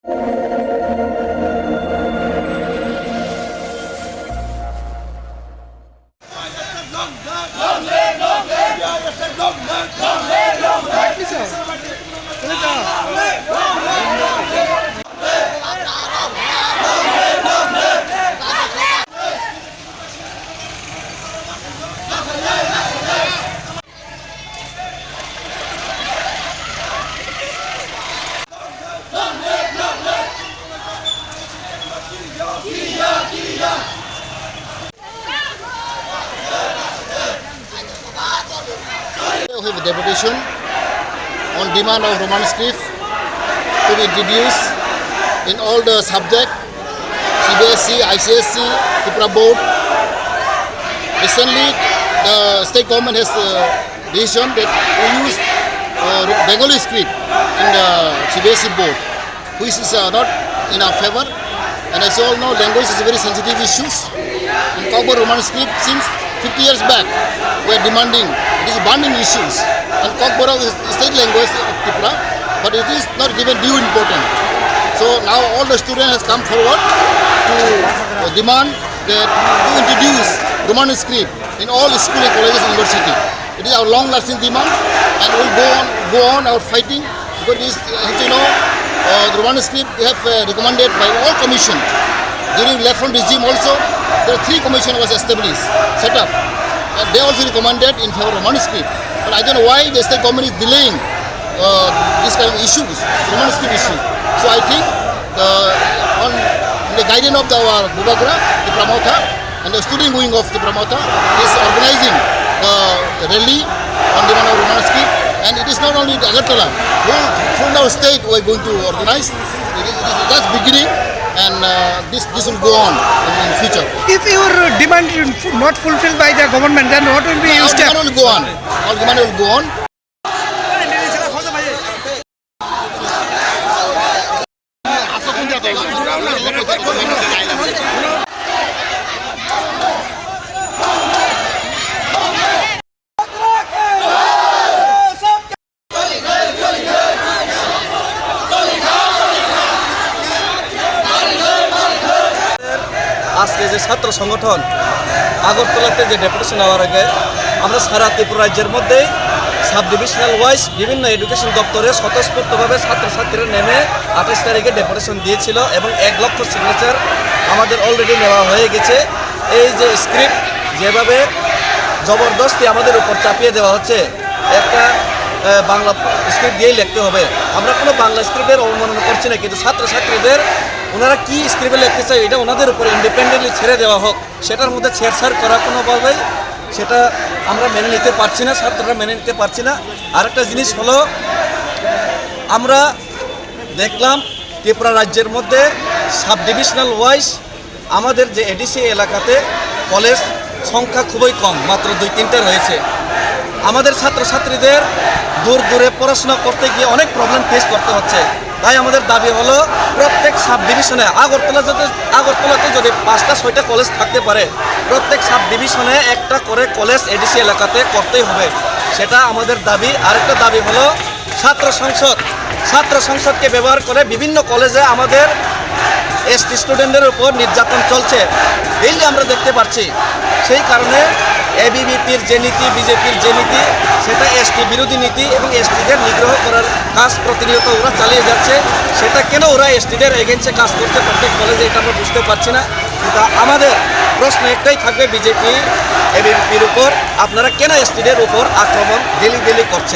We have a deputation on demand of Roman script to be introduced in all the subjects, CBSE, ICSE, Tripura board. Recently, the state government has decision that we use Bengali script in the CBSE board, which is not in our favor. And as you all know, language is a very sensitive issue. In Cockburn Roman script, since 50 years back, we are demanding. It is burning issues. And Cockburn is state language of Tripura, but it is not given due importance. So now all the students have come forward to demand that to introduce Roman script in all schools and colleges and university. It is our long-lasting demand, and we will go on our fighting, because this, as you know, the Roman script we have recommended by all commission. During left-front regime also, there are 3 commissions was established, set up. And they also recommended in favor of Roman script. But I don't know why the state government is delaying these kind of issues, Roman script issues. So I think on the guidance of our Bubagra, the promoter, and the student wing of the promoter is organizing the rally on demand of Roman script. And it is not only the Agartala, from our state we are going to organize. It is just beginning, and this will go on in the future. If your demand is not fulfilled by the government, then what will be your step? Our demand will go on. Our demand will go on. আজকে যে ছাত্র সংগঠন আগরতলাতে যে deputation হওয়ার আগে আমরা সারা ত্রিপুরা রাজ্যের মধ্যেই সাব ডিভিশনাল ওয়াইজ বিভিন্ন এডুকেশন দপ্তরে স্বতঃস্ফূর্তভাবে ছাত্রছাত্রীরা নেমে 28 তারিখে ডেপুটেশন দিয়েছিল এবং 1 লক্ষ সিগনেচার আমাদের অলরেডি নেওয়া হয়ে গেছে। এই যে স্ক্রিপ্ট যেভাবে জবরদস্তি আমাদের উপর চাপিয়ে দেওয়া হচ্ছে, একটা বাংলা স্ক্রিপ্ট দিয়েই লিখতে হবে, আমরা কোনো বাংলা স্ক্রিপ্টের অবমাননা করছি না, কিন্তু ছাত্রছাত্রীদের ওনারা কী স্ক্রিপ্টে লিখতে চায় এটা ওনাদের উপরে ইন্ডিপেন্ডেন্টলি ছেড়ে দেওয়া হোক। সেটার মধ্যে ছেড়ছাড় করা কোনোভাবেই সেটা আমরা মেনে নিতে পারছি না, ছাত্ররা মেনে নিতে পারছি না। আরেকটা জিনিস হলো, আমরা দেখলাম ত্রিপুরা রাজ্যের মধ্যে সাব ডিভিশনাল ওয়াইজ আমাদের যে এডিসি এলাকাতে কলেজ সংখ্যা খুবই কম, মাত্র 2-3টে রয়েছে। আমাদের ছাত্রছাত্রীদের দূরে পড়াশোনা করতে গিয়ে অনেক প্রবলেম ফেস করতে হচ্ছে। তাই আমাদের দাবি হলো প্রত্যেক সাব ডিভিশনে আগরতলাতে যদি 5টা-6টা কলেজ থাকতে পারে, প্রত্যেক সাব ডিভিশনে একটা করে কলেজ এডিসি এলাকাতে করতেই হবে, সেটা আমাদের দাবি। আরেকটা দাবি হলো ছাত্র সংসদকে ব্যবহার করে বিভিন্ন কলেজে আমাদের এসটি স্টুডেন্টদের উপর নির্যাতন চলছে, এইটা আমরা দেখতে পাচ্ছি। সেই কারণে এবিভিপির যে নীতি, বিজেপির যে নীতি, সেটা এসটি বিরোধী নীতি এবং এসটিদের নিগ্রহ করার কাজ প্রতিনিয়ত ওরা চালিয়ে যাচ্ছে। সেটা কেন ওরা এসটিদের এগেন্সে কাজ করছে প্রত্যেক কলেজে, এটা আমরা বুঝতে পারছি না। কিন্তু আমাদের প্রশ্ন একটাই থাকবে বিজেপি এবিভিপির উপর, আপনারা কেন এসটিদের উপর আক্রমণ ডেলি করছেন?